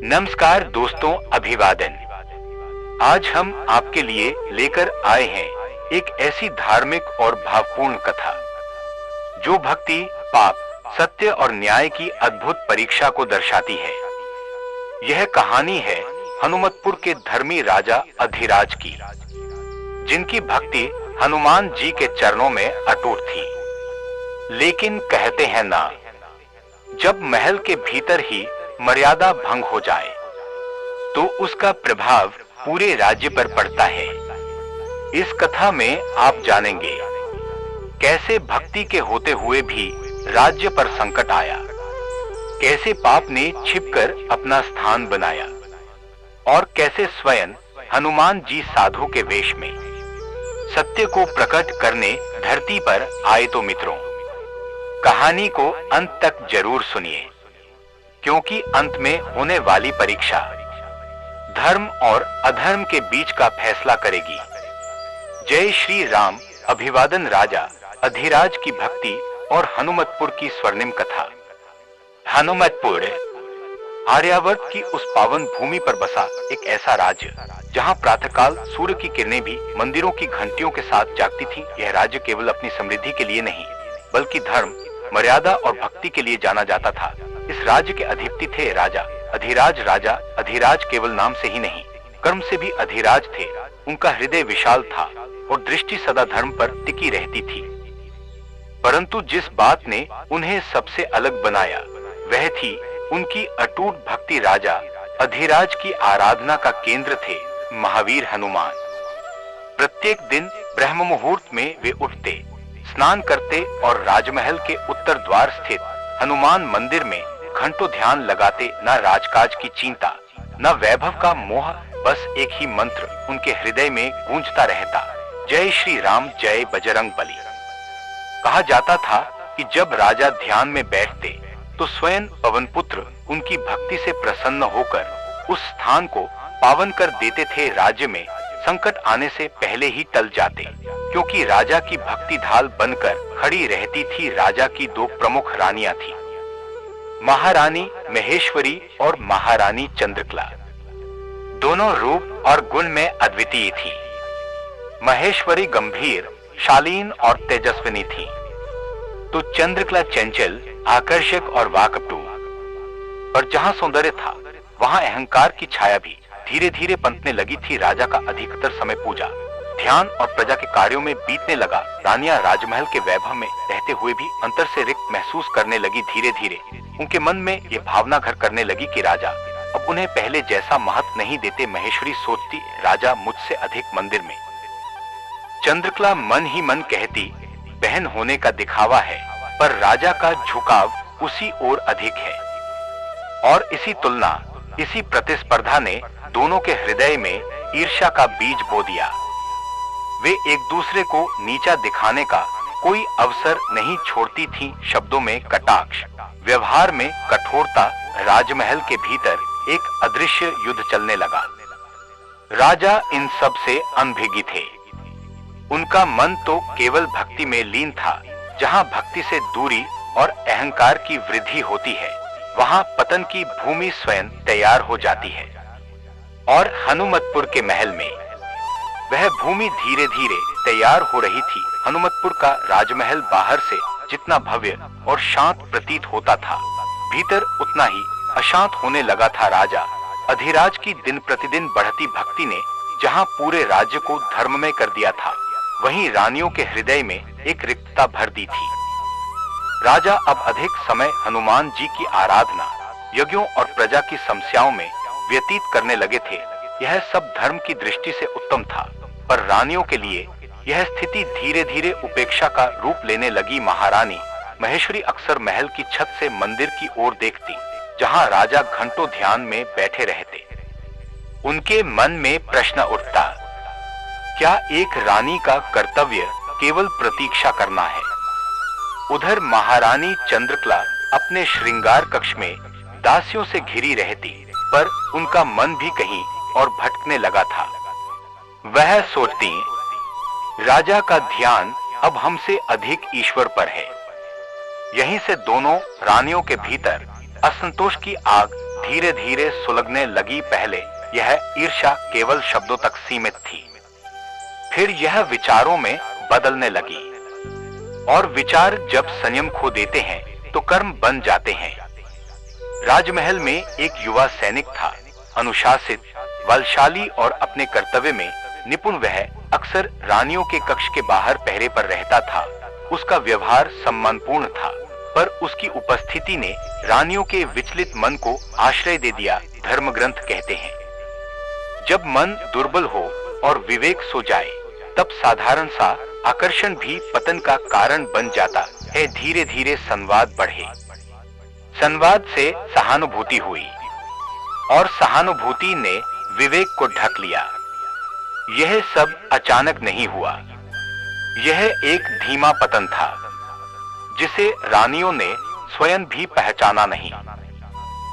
नमस्कार दोस्तों, अभिवादन। आज हम आपके लिए लेकर आए हैं एक ऐसी धार्मिक और भावपूर्ण कथा जो भक्ति, पाप, सत्य और न्याय की अद्भुत परीक्षा को दर्शाती है। यह कहानी है हनुमतपुर के धर्मी राजा अधिराज की, जिनकी भक्ति हनुमान जी के चरणों में अटूट थी। लेकिन कहते हैं ना, जब महल के भीतर ही मर्यादा भंग हो जाए तो उसका प्रभाव पूरे राज्य पर पड़ता है। इस कथा में आप जानेंगे कैसे भक्ति के होते हुए भी राज्य पर संकट आया, कैसे पाप ने छिपकर अपना स्थान बनाया और कैसे स्वयं हनुमान जी साधु के वेश में सत्य को प्रकट करने धरती पर आए। तो मित्रों, कहानी को अंत तक जरूर सुनिए, क्योंकि अंत में होने वाली परीक्षा धर्म और अधर्म के बीच का फैसला करेगी। जय श्री राम। अभिवादन राजा अधिराज की भक्ति और हनुमतपुर की स्वर्णिम कथा। हनुमतपुर आर्यावर्त की उस पावन भूमि पर बसा एक ऐसा राज्य जहां प्रातःकाल सूर्य की किरणें भी मंदिरों की घंटियों के साथ जागती थी। यह राज्य केवल अपनी समृद्धि के लिए नहीं, बल्कि धर्म, मर्यादा और भक्ति के लिए जाना जाता था। इस राज्य के अधिपति थे राजा अधिराज। राजा अधिराज केवल नाम से ही नहीं, कर्म से भी अधिराज थे। उनका हृदय विशाल था और दृष्टि सदा धर्म पर टिकी रहती थी। परंतु जिस बात ने उन्हें सबसे अलग बनाया वह थी उनकी अटूट भक्ति। राजा अधिराज की आराधना का केंद्र थे महावीर हनुमान। प्रत्येक दिन ब्रह्म मुहूर्त में वे उठते, स्नान करते और राजमहल के उत्तर द्वार स्थित हनुमान मंदिर में घंटों ध्यान लगाते। न राजकाज की चिंता, न वैभव का मोह, बस एक ही मंत्र उनके हृदय में गूंजता रहता, जय श्री राम, जय बजरंग बली। कहा जाता था कि जब राजा ध्यान में बैठते तो स्वयं पवन पुत्र उनकी भक्ति से प्रसन्न होकर उस स्थान को पावन कर देते थे। राज्य में संकट आने से पहले ही टल जाते, क्योंकि राजा की भक्ति ढाल बनकर खड़ी रहती थी। राजा की दो प्रमुख रानियां थी, महारानी महेश्वरी और महारानी चंद्रकला। दोनों रूप और गुण में अद्वितीय थी। महेश्वरी गंभीर, शालीन और तेजस्विनी थी, तो चंद्रकला चंचल, आकर्षक और वाकपटू। पर जहां सौंदर्य था वहां अहंकार की छाया भी धीरे धीरे पनपने लगी थी। राजा का अधिकतर समय पूजा, ध्यान और प्रजा के कार्यों में बीतने लगा। रानियां राजमहल के वैभव में रहते हुए भी अंतर से रिक्त महसूस करने लगी। धीरे धीरे उनके मन में ये भावना घर करने लगी कि राजा अब उन्हें पहले जैसा महत्व नहीं देते। महेश्वरी सोचती, राजा मुझसे अधिक मंदिर में। चंद्रकला मन ही मन कहती, बहन होने का दिखावा है, पर राजा का झुकाव उसी ओर अधिक है। और इसी तुलना, इसी प्रतिस्पर्धा ने दोनों के हृदय में ईर्ष्या का बीज बो दिया। वे एक दूसरे को नीचा दिखाने का कोई अवसर नहीं छोड़ती थीं। शब्दों में कटाक्ष, व्यवहार में कठोरता। राजमहल के भीतर एक अदृश्य युद्ध चलने लगा। राजा इन सब से अनभिज्ञ थे। उनका मन तो केवल भक्ति में लीन था। जहां भक्ति से दूरी और अहंकार की वृद्धि होती है, वहां पतन की भूमि स्वयं तैयार हो जाती है। और हनुमतपुर के महल में वह भूमि धीरे धीरे तैयार हो रही थी। हनुमतपुर का राजमहल बाहर से जितना भव्य और शांत प्रतीत होता था, भीतर उतना ही अशांत होने लगा था। राजा अधिराज की दिन प्रतिदिन बढ़ती भक्ति ने जहां पूरे राज्य को धर्ममय कर दिया था, वहीं रानियों के हृदय में एक रिक्तता भर दी थी। राजा अब अधिक समय हनुमान जी की आराधना, यज्ञों और प्रजा की समस्याओं में व्यतीत करने लगे थे। यह सब धर्म की दृष्टि से उत्तम था, पर रानियों के लिए यह स्थिति धीरे धीरे उपेक्षा का रूप लेने लगी। महारानी महेश्वरी अक्सर महल की छत से मंदिर की ओर देखती, जहां राजा घंटों ध्यान में बैठे रहते। उनके मन में प्रश्न उठता, क्या एक रानी का कर्तव्य केवल प्रतीक्षा करना है? उधर महारानी चंद्रकला अपने श्रृंगार कक्ष में दासियों से घिरी रहती, पर उनका मन भी कहीं और भटकने लगा था। वह सोचती, राजा का ध्यान अब हमसे अधिक ईश्वर पर है। यहीं से दोनों रानियों के भीतर असंतोष की आग धीरे धीरे सुलगने लगी। पहले यह ईर्ष्या केवल शब्दों तक सीमित थी, फिर यह विचारों में बदलने लगी, और विचार जब संयम खो देते हैं तो कर्म बन जाते हैं। राजमहल में एक युवा सैनिक था, अनुशासित, बलशाली और अपने कर्तव्य में निपुण। वह अक्सर रानियों के कक्ष के बाहर पहरे पर रहता था। उसका व्यवहार सम्मानपूर्ण था, पर उसकी उपस्थिति ने रानियों के विचलित मन को आश्रय दे दिया। धर्म ग्रंथ कहते हैं, जब मन दुर्बल हो और विवेक सो जाए, तब साधारण सा आकर्षण भी पतन का कारण बन जाता है। धीरे धीरे संवाद बढ़े, संवाद से सहानुभूति हुई, और सहानुभूति ने विवेक को ढक लिया। यह सब अचानक नहीं हुआ, यह एक धीमा पतन था, जिसे रानियों ने स्वयं भी पहचाना नहीं।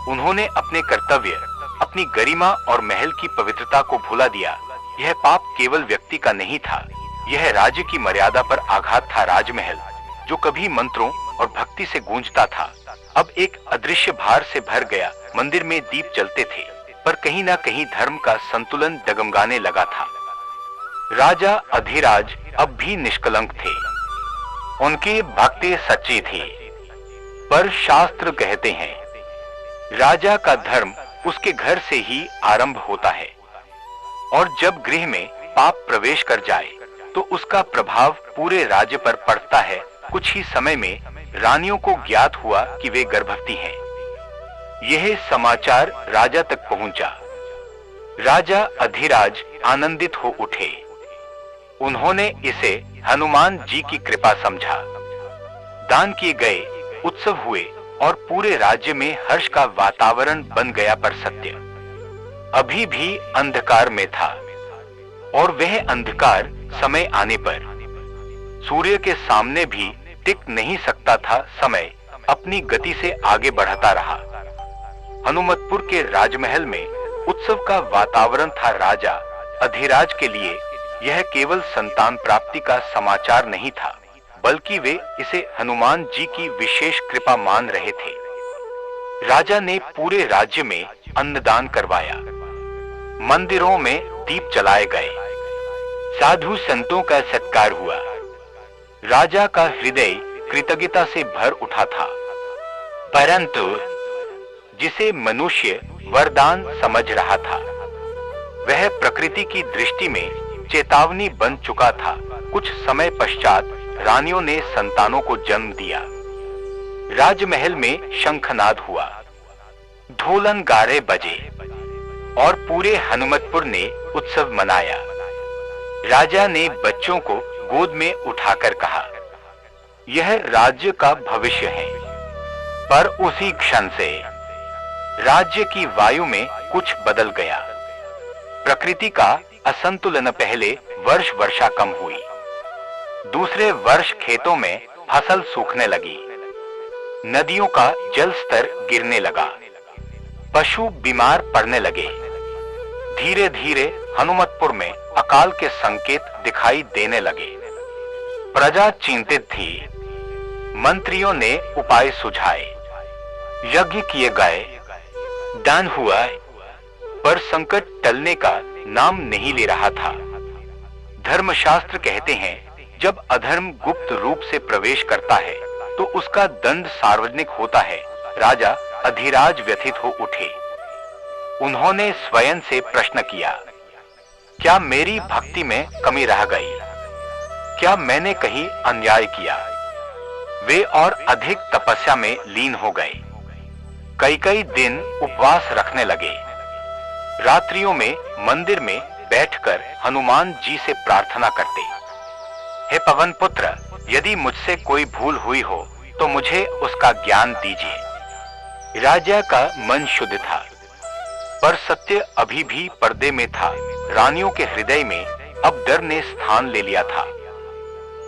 उन्होंने अपने कर्तव्य, अपनी गरिमा और महल की पवित्रता को भुला दिया। यह पाप केवल व्यक्ति का नहीं था, यह राज्य की मर्यादा पर आघात था। राजमहल, जो कभी मंत्रों और भक्ति से गूंजता था, अब एक अदृश्य भार से भर गया। मंदिर में दीप जलते थे, पर कहीं ना कहीं धर्म का संतुलन डगमगाने लगा था। राजा अधिराज अब भी निष्कलंक थे, उनकी भक्ति सच्ची थी, पर शास्त्र कहते हैं, राजा का धर्म उसके घर से ही आरंभ होता है, और जब गृह में पाप प्रवेश कर जाए तो उसका प्रभाव पूरे राज्य पर पड़ता है। कुछ ही समय में रानियों को ज्ञात हुआ कि वे गर्भवती हैं। यह समाचार राजा तक पहुंचा। राजा अधिराज आनंदित हो उठे। उन्होंने इसे हनुमान जी की कृपा समझा। दान किए गए, उत्सव हुए, और पूरे राज्य में हर्ष का वातावरण बन गया। पर सत्य अभी भी अंधकार में था, और वह अंधकार समय आने पर सूर्य के सामने भी टिक नहीं सकता था। समय अपनी गति से आगे बढ़ता रहा। हनुमतपुर के राजमहल में उत्सव का वातावरण था। राजा अधिराज के लिए यह केवल संतान प्राप्ति का समाचार नहीं था, बल्कि वे इसे हनुमान जी की विशेष कृपा मान रहे थे। राजा ने पूरे राज्य में अन्नदान करवाया, मंदिरों में दीप जलाए गए, साधु संतों का सत्कार हुआ। राजा का हृदय कृतज्ञता से भर उठा था, परंतु जिसे मनुष्य वरदान समझ रहा था, वह प्रकृति की दृष्टि में चेतावनी बन चुका था। कुछ समय पश्चात रानियों ने संतानों को जन्म दिया। राजमहल में शंखनाद हुआ, ढोल नगाड़े बजे, और पूरे हनुमतपुर ने उत्सव मनाया। राजा ने बच्चों को गोद में उठाकर कहा, यह राज्य का भविष्य है। पर उसी क्षण से राज्य की वायु में कुछ बदल गया। प्रकृति का असंतुलन। पहले वर्ष वर्षा कम हुई, दूसरे वर्ष खेतों में फसल सूखने लगी, नदियों का जल स्तर गिरने लगा, पशु बीमार पड़ने लगे। धीरे धीरे हनुमतपुर में अकाल के संकेत दिखाई देने लगे। प्रजा चिंतित थी। मंत्रियों ने उपाय सुझाए, यज्ञ किए गए, दान हुआ, पर संकट टलने का नाम नहीं ले रहा था। धर्मशास्त्र कहते हैं, जब अधर्म गुप्त रूप से प्रवेश करता है तो उसका दंड सार्वजनिक होता है। राजा अधिराज व्यथित हो उठे। उन्होंने स्वयं से प्रश्न किया, क्या मेरी भक्ति में कमी रह गई? क्या मैंने कहीं अन्याय किया? वे और अधिक तपस्या में लीन हो गए। कई दिन उपवास रखने लगे। रात्रियों में मंदिर में बैठकर हनुमान जी से प्रार्थना करते, हे पवन पुत्र, यदि मुझसे कोई भूल हुई हो तो मुझे उसका ज्ञान दीजिए। राजा का मन शुद्ध था, पर सत्य अभी भी पर्दे में था। रानियों के हृदय में अब डर ने स्थान ले लिया था।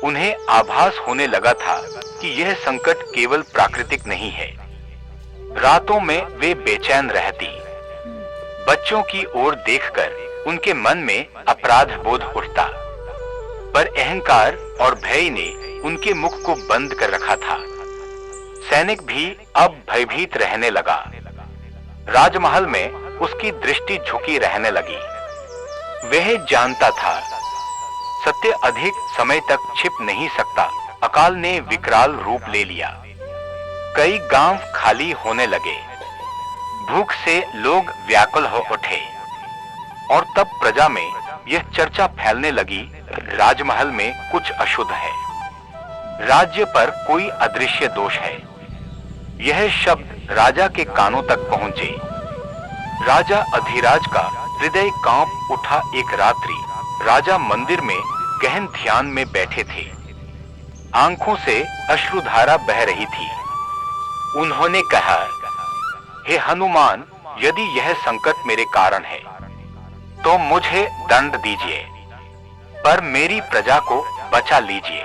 उन्हें आभास होने लगा था कि यह संकट केवल प्राकृतिक नहीं है। रातों में वे बेचैन रहती। बच्चों की ओर देखकर उनके मन में अपराध बोध उठता, पर अहंकार और भय ने उनके मुख को बंद कर रखा था। सैनिक भी अब भयभीत रहने लगा। राजमहल में उसकी दृष्टि झुकी रहने लगी। वह जानता था सत्य अधिक समय तक छिप नहीं सकता। अकाल ने विकराल रूप ले लिया। कई गांव खाली होने लगे। भूख से लोग व्याकुल हो उठे और तब प्रजा में यह चर्चा फैलने लगी, राजमहल में कुछ अशुद्ध है, राज्य पर कोई अदृश्य दोष है। यह शब्द राजा के कानों तक पहुंचे। राजा अधिराज का हृदय कांप उठा। एक रात्रि राजा मंदिर में गहन ध्यान में बैठे थे। आंखों से अश्रुधारा बह रही थी। उन्होंने कहा, हे हनुमान, यदि यह संकट मेरे कारण है तो मुझे दंड दीजिए, पर मेरी प्रजा को बचा लीजिए।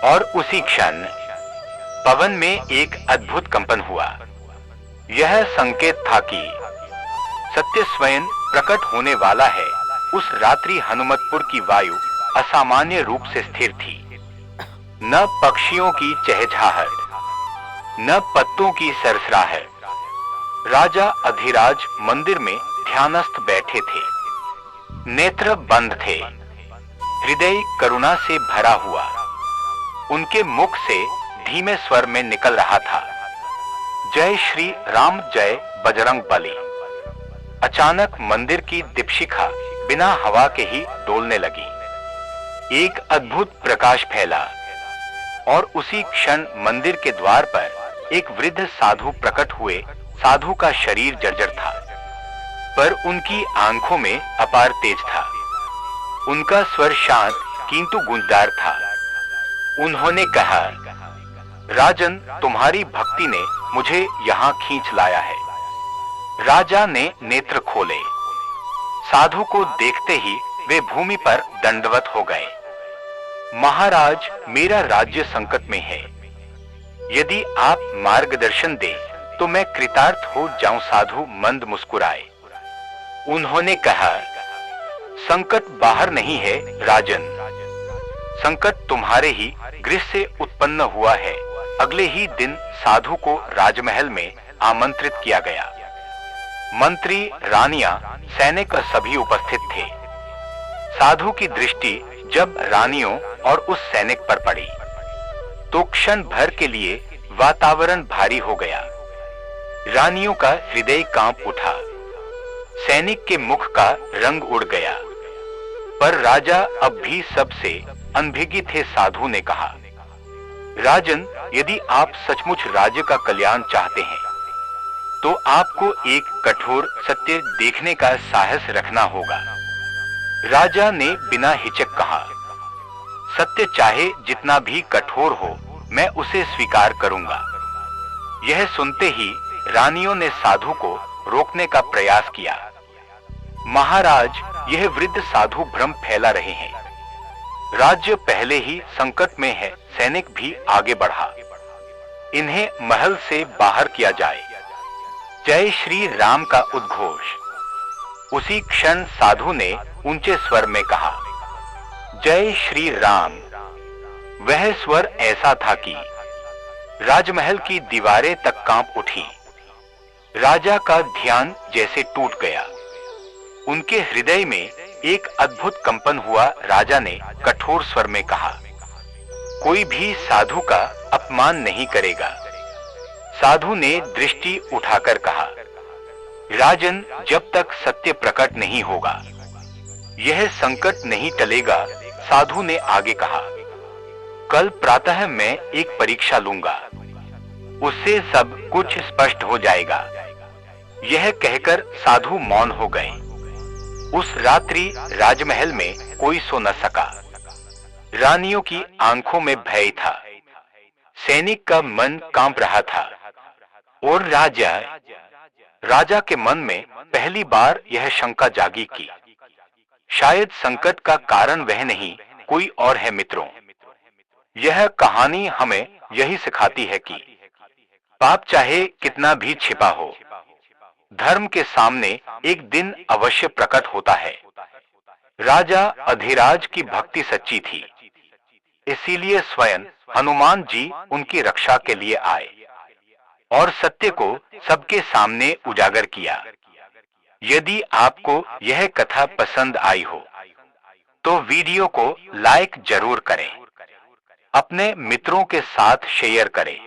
और उसी क्षण पवन में एक अद्भुत कंपन हुआ। यह संकेत था कि सत्य स्वयं प्रकट होने वाला है। उस रात्रि हनुमतपुर की वायु असामान्य रूप से स्थिर थी। न पक्षियों की चहचहाहट, न पत्तों की सरसराहट। राजा अधिराज मंदिर में ध्यानस्थ बैठे थे। नेत्र बंद थे। हृदय करुणा से भरा हुआ। उनके मुख से धीमे स्वर में निकल रहा था, जय श्री राम, जय बजरंग बली। अचानक मंदिर की दीपशिखा बिना हवा के ही डोलने लगी। एक अद्भुत प्रकाश फैला और उसी क्षण मंदिर के द्वार पर एक वृद्ध साधु प्रकट हुए। साधु का शरीर जर्जर था, पर उनकी आंखों में अपार तेज था। उनका स्वर शांत किंतु गूंजदार था। उन्होंने कहा, राजन, तुम्हारी भक्ति ने मुझे यहाँ खींच लाया है। राजा ने नेत्र खोले। साधु को देखते ही वे भूमि पर दंडवत हो गए। महाराज, मेरा राज्य संकट में है। यदि आप मार्गदर्शन दें तो मैं कृतार्थ हो जाऊं। साधु मंद मुस्कुराए। उन्होंने कहा, संकट बाहर नहीं है राजन, संकट तुम्हारे ही गृह से उत्पन्न हुआ है। अगले ही दिन साधु को राजमहल में आमंत्रित किया गया। मंत्री, रानियां, सैनिक सभी उपस्थित थे। साधु की दृष्टि जब रानियों और उस सैनिक पर पड़ी तो क्षण भर के लिए वातावरण भारी हो गया। रानियों का हृदय कांप उठा। सैनिक के मुख का रंग उड़ गया, पर राजा अब भी सबसे अनभिज्ञ थे। साधु ने कहा, राजन, यदि आप सचमुच राज्य का कल्याण चाहते हैं तो आपको एक कठोर सत्य देखने का साहस रखना होगा। राजा ने बिना हिचक कहा, सत्य चाहे जितना भी कठोर हो, मैं उसे स्वीकार करूंगा। यह सुनते ही रानियों ने साधु को रोकने का प्रयास किया। महाराज, यह वृद्ध साधु भ्रम फैला रहे हैं। राज्य पहले ही संकट में है। सैनिक भी आगे बढ़ा। इन्हें महल से बाहर किया जाए। जय श्री राम का उद्घोष। उसी क्षण साधु ने ऊंचे स्वर में कहा, जय श्री राम। वह स्वर ऐसा था कि राजमहल की दीवारें तक कांप उठी। राजा का ध्यान जैसे टूट गया। उनके हृदय में एक अद्भुत कंपन हुआ। राजा ने कठोर स्वर में कहा, कोई भी साधु का अपमान नहीं करेगा। साधु ने दृष्टि उठाकर कहा, राजन, जब तक सत्य प्रकट नहीं होगा यह संकट नहीं टलेगा। साधु ने आगे कहा, कल प्रातः मैं एक परीक्षा लूंगा, उससे सब कुछ स्पष्ट हो जाएगा। यह कहकर साधु मौन हो गए। उस रात्रि राजमहल में कोई सो न सका। रानियों की आंखों में भय था। सैनिक का मन कांप रहा था और राजा के मन में पहली बार यह शंका जागी कि शायद संकट का कारण वह नहीं, कोई और है। मित्रों, यह कहानी हमें यही सिखाती है कि पाप चाहे कितना भी छिपा हो, धर्म के सामने एक दिन अवश्य प्रकट होता है। राजा अधिराज की भक्ति सच्ची थी, इसीलिए स्वयं हनुमान जी उनकी रक्षा के लिए आए और सत्य को सबके सामने उजागर किया। यदि आपको यह कथा पसंद आई हो तो वीडियो को लाइक जरूर करें, अपने मित्रों के साथ शेयर करें